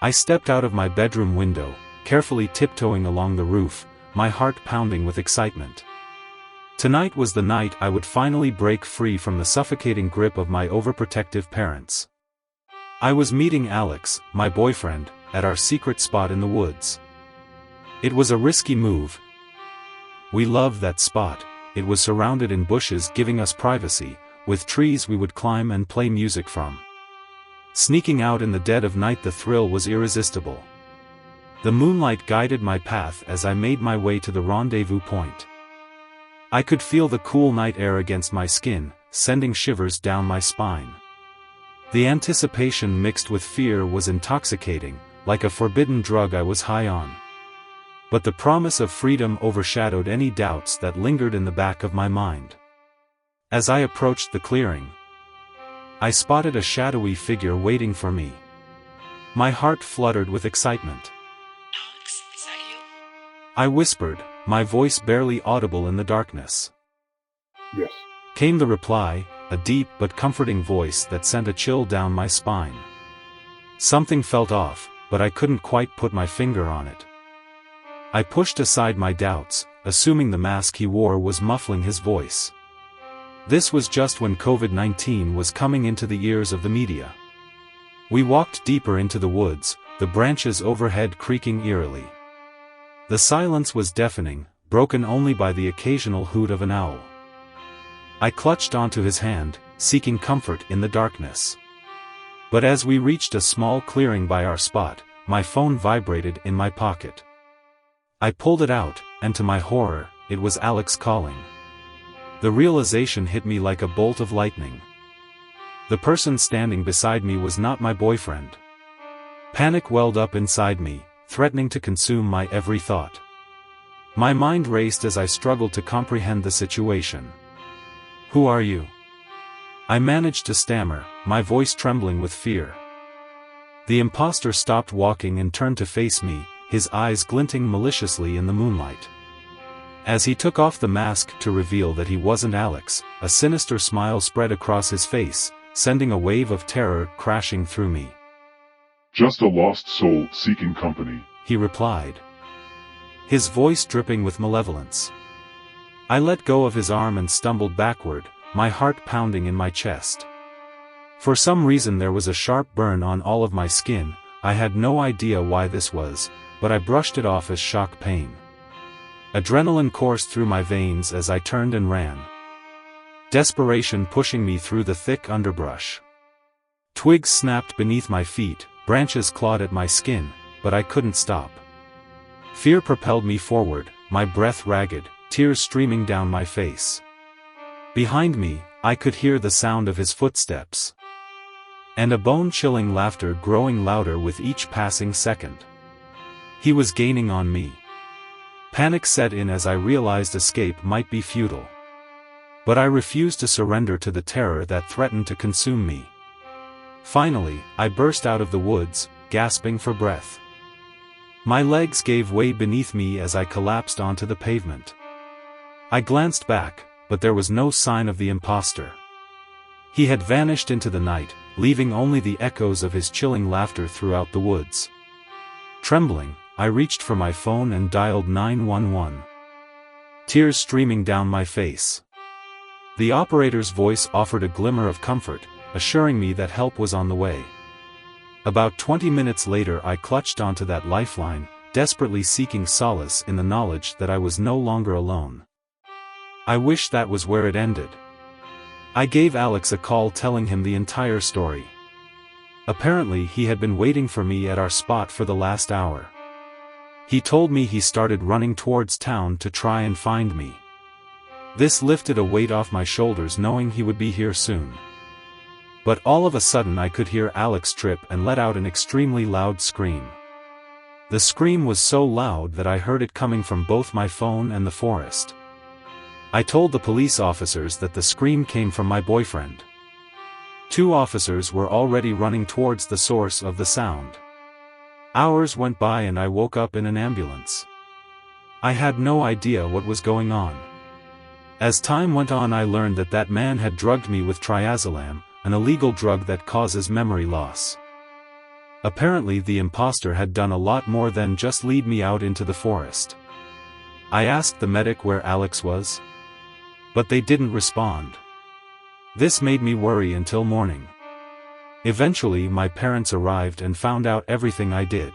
I stepped out of my bedroom window, carefully tiptoeing along the roof, my heart pounding with excitement. Tonight was the night I would finally break free from the suffocating grip of my overprotective parents. I was meeting Alex, my boyfriend, at our secret spot in the woods. It was a risky move. We loved that spot. It was surrounded in bushes giving us privacy, with trees we would climb and play music from. Sneaking out in the dead of night, the thrill was irresistible. The moonlight guided my path as I made my way to the rendezvous point. I could feel the cool night air against my skin, sending shivers down my spine. The anticipation mixed with fear was intoxicating, like a forbidden drug I was high on. But the promise of freedom overshadowed any doubts that lingered in the back of my mind. As I approached the clearing, I spotted a shadowy figure waiting for me. My heart fluttered with excitement. Alex, is that you? I whispered, my voice barely audible in the darkness. Yes. Came the reply, a deep but comforting voice that sent a chill down my spine. Something felt off, but I couldn't quite put my finger on it. I pushed aside my doubts, assuming the mask he wore was muffling his voice. This was just when COVID-19 was coming into the ears of the media. We walked deeper into the woods, the branches overhead creaking eerily. The silence was deafening, broken only by the occasional hoot of an owl. I clutched onto his hand, seeking comfort in the darkness. But as we reached a small clearing by our spot, my phone vibrated in my pocket. I pulled it out, and to my horror, it was Alex calling. The realization hit me like a bolt of lightning. The person standing beside me was not my boyfriend. Panic welled up inside me, threatening to consume my every thought. My mind raced as I struggled to comprehend the situation. "Who are you?" I managed to stammer, my voice trembling with fear. The imposter stopped walking and turned to face me, his eyes glinting maliciously in the moonlight. As he took off the mask to reveal that he wasn't Alex, a sinister smile spread across his face, sending a wave of terror crashing through me. "Just a lost soul seeking company," he replied, his voice dripping with malevolence. I let go of his arm and stumbled backward, my heart pounding in my chest. For some reason there was a sharp burn on all of my skin. I had no idea why this was, but I brushed it off as shock pain. Adrenaline coursed through my veins as I turned and ran. Desperation pushing me through the thick underbrush. Twigs snapped beneath my feet, branches clawed at my skin, but I couldn't stop. Fear propelled me forward, my breath ragged, tears streaming down my face. Behind me, I could hear the sound of his footsteps. And a bone-chilling laughter growing louder with each passing second. He was gaining on me. Panic set in as I realized escape might be futile. But I refused to surrender to the terror that threatened to consume me. Finally, I burst out of the woods, gasping for breath. My legs gave way beneath me as I collapsed onto the pavement. I glanced back, but there was no sign of the imposter. He had vanished into the night, leaving only the echoes of his chilling laughter throughout the woods. Trembling, I reached for my phone and dialed 911. Tears streaming down my face. The operator's voice offered a glimmer of comfort, assuring me that help was on the way. About 20 minutes later I clutched onto that lifeline, desperately seeking solace in the knowledge that I was no longer alone. I wish that was where it ended. I gave Alex a call telling him the entire story. Apparently he had been waiting for me at our spot for the last hour. He told me he started running towards town to try and find me. This lifted a weight off my shoulders knowing he would be here soon. But all of a sudden I could hear Alex trip and let out an extremely loud scream. The scream was so loud that I heard it coming from both my phone and the forest. I told the police officers that the scream came from my boyfriend. 2 officers were already running towards the source of the sound. Hours went by and I woke up in an ambulance. I had no idea what was going on. As time went on I learned that that man had drugged me with triazolam, an illegal drug that causes memory loss. Apparently the imposter had done a lot more than just lead me out into the forest. I asked the medic where Alex was, but they didn't respond. This made me worry until morning. Eventually my parents arrived and found out everything I did.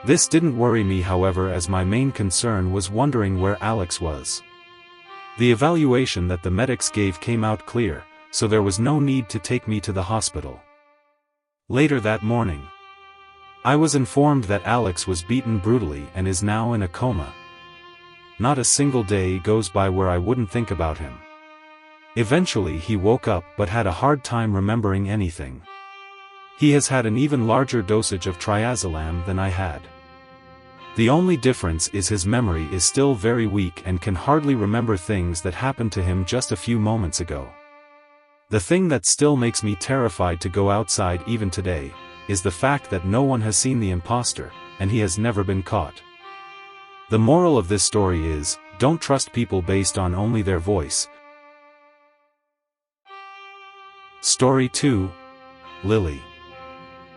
This didn't worry me, however, as my main concern was wondering where Alex was. The evaluation that the medics gave came out clear, so there was no need to take me to the hospital. Later that morning, I was informed that Alex was beaten brutally and is now in a coma. Not a single day goes by where I wouldn't think about him. Eventually he woke up but had a hard time remembering anything. He has had an even larger dosage of triazolam than I had. The only difference is his memory is still very weak and can hardly remember things that happened to him just a few moments ago. The thing that still makes me terrified to go outside even today, is the fact that no one has seen the imposter, and he has never been caught. The moral of this story is, don't trust people based on only their voice. Story 2. Lily.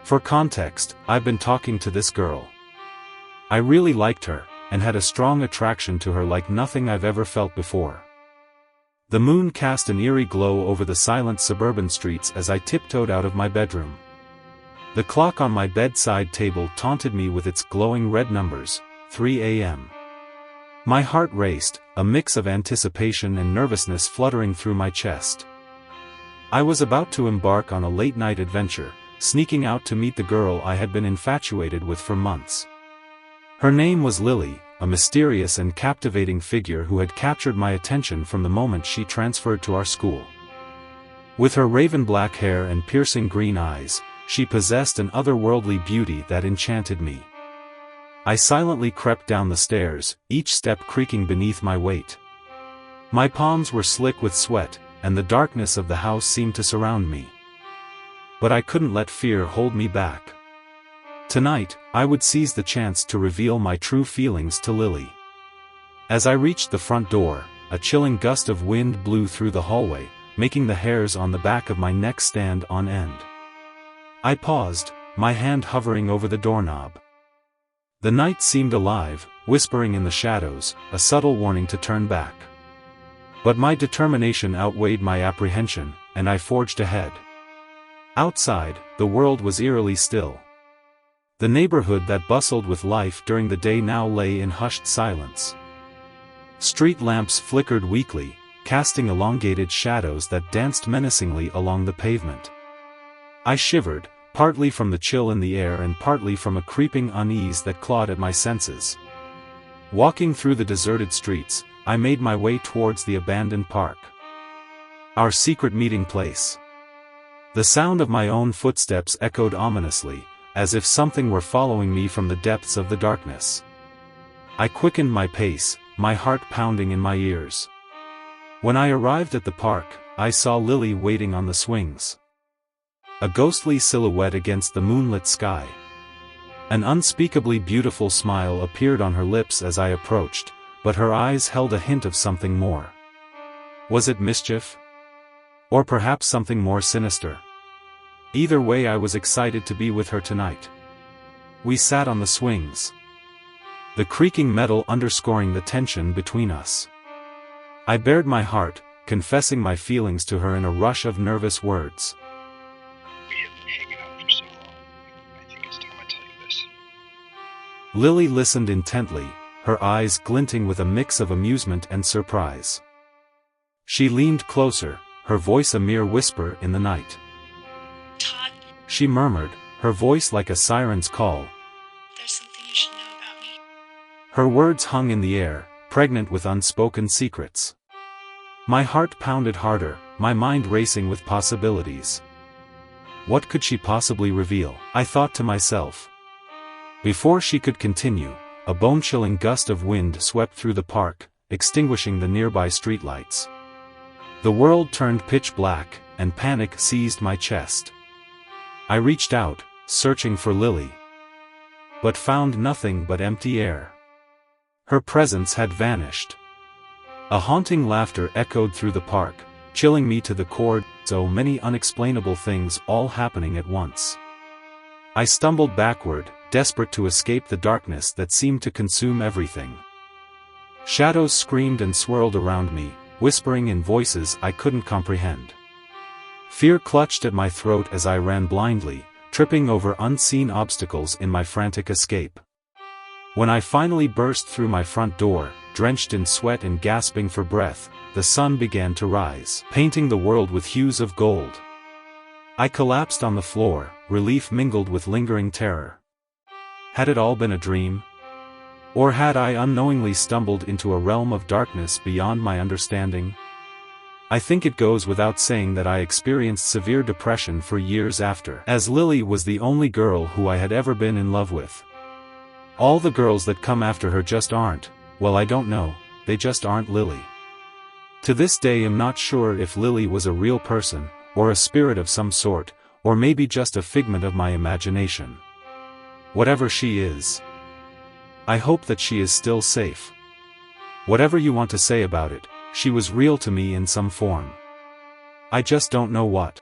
For context, I've been talking to this girl. I really liked her, and had a strong attraction to her like nothing I've ever felt before. The moon cast an eerie glow over the silent suburban streets as I tiptoed out of my bedroom. The clock on my bedside table taunted me with its glowing red numbers, 3 a.m. My heart raced, a mix of anticipation and nervousness fluttering through my chest. I was about to embark on a late-night adventure, sneaking out to meet the girl I had been infatuated with for months. Her name was Lily, a mysterious and captivating figure who had captured my attention from the moment she transferred to our school. With her raven-black hair and piercing green eyes, she possessed an otherworldly beauty that enchanted me. I silently crept down the stairs, each step creaking beneath my weight. My palms were slick with sweat, and the darkness of the house seemed to surround me. But I couldn't let fear hold me back. Tonight, I would seize the chance to reveal my true feelings to Lily. As I reached the front door, a chilling gust of wind blew through the hallway, making the hairs on the back of my neck stand on end. I paused, my hand hovering over the doorknob. The night seemed alive, whispering in the shadows, a subtle warning to turn back. But my determination outweighed my apprehension, and I forged ahead. Outside, the world was eerily still. The neighborhood that bustled with life during the day now lay in hushed silence. Street lamps flickered weakly, casting elongated shadows that danced menacingly along the pavement. I shivered, partly from the chill in the air and partly from a creeping unease that clawed at my senses. Walking through the deserted streets, I made my way towards the abandoned park. Our secret meeting place. The sound of my own footsteps echoed ominously, as if something were following me from the depths of the darkness. I quickened my pace, my heart pounding in my ears. When I arrived at the park, I saw Lily waiting on the swings. A ghostly silhouette against the moonlit sky. An unspeakably beautiful smile appeared on her lips as I approached, but her eyes held a hint of something more. Was it mischief? Or perhaps something more sinister? Either way, I was excited to be with her tonight. We sat on the swings, the creaking metal underscoring the tension between us. I bared my heart, confessing my feelings to her in a rush of nervous words. We have been hanging out for so long. I think it's time I tell you this. Lily listened intently, her eyes glinting with a mix of amusement and surprise. She leaned closer, her voice a mere whisper in the night. Todd, She murmured, her voice like a siren's call. there's something you should know about me. Her words hung in the air, pregnant with unspoken secrets. My heart pounded harder, my mind racing with possibilities. What could she possibly reveal? I thought to myself. Before she could continue, a bone-chilling gust of wind swept through the park, extinguishing the nearby streetlights. The world turned pitch black, and panic seized my chest. I reached out, searching for Lily, but found nothing but empty air. Her presence had vanished. A haunting laughter echoed through the park, chilling me to the core, so many unexplainable things all happening at once. I stumbled backward, desperate to escape the darkness that seemed to consume everything. Shadows screamed and swirled around me, whispering in voices I couldn't comprehend. Fear clutched at my throat as I ran blindly, tripping over unseen obstacles in my frantic escape. When I finally burst through my front door, drenched in sweat and gasping for breath, the sun began to rise, painting the world with hues of gold. I collapsed on the floor, relief mingled with lingering terror. Had it all been a dream? Or had I unknowingly stumbled into a realm of darkness beyond my understanding? I think it goes without saying that I experienced severe depression for years after, as Lily was the only girl who I had ever been in love with. All the girls that come after her just aren't, well, I don't know, they just aren't Lily. To this day I'm not sure if Lily was a real person, or a spirit of some sort, or maybe just a figment of my imagination. Whatever she is, I hope that she is still safe. Whatever you want to say about it, she was real to me in some form. I just don't know what.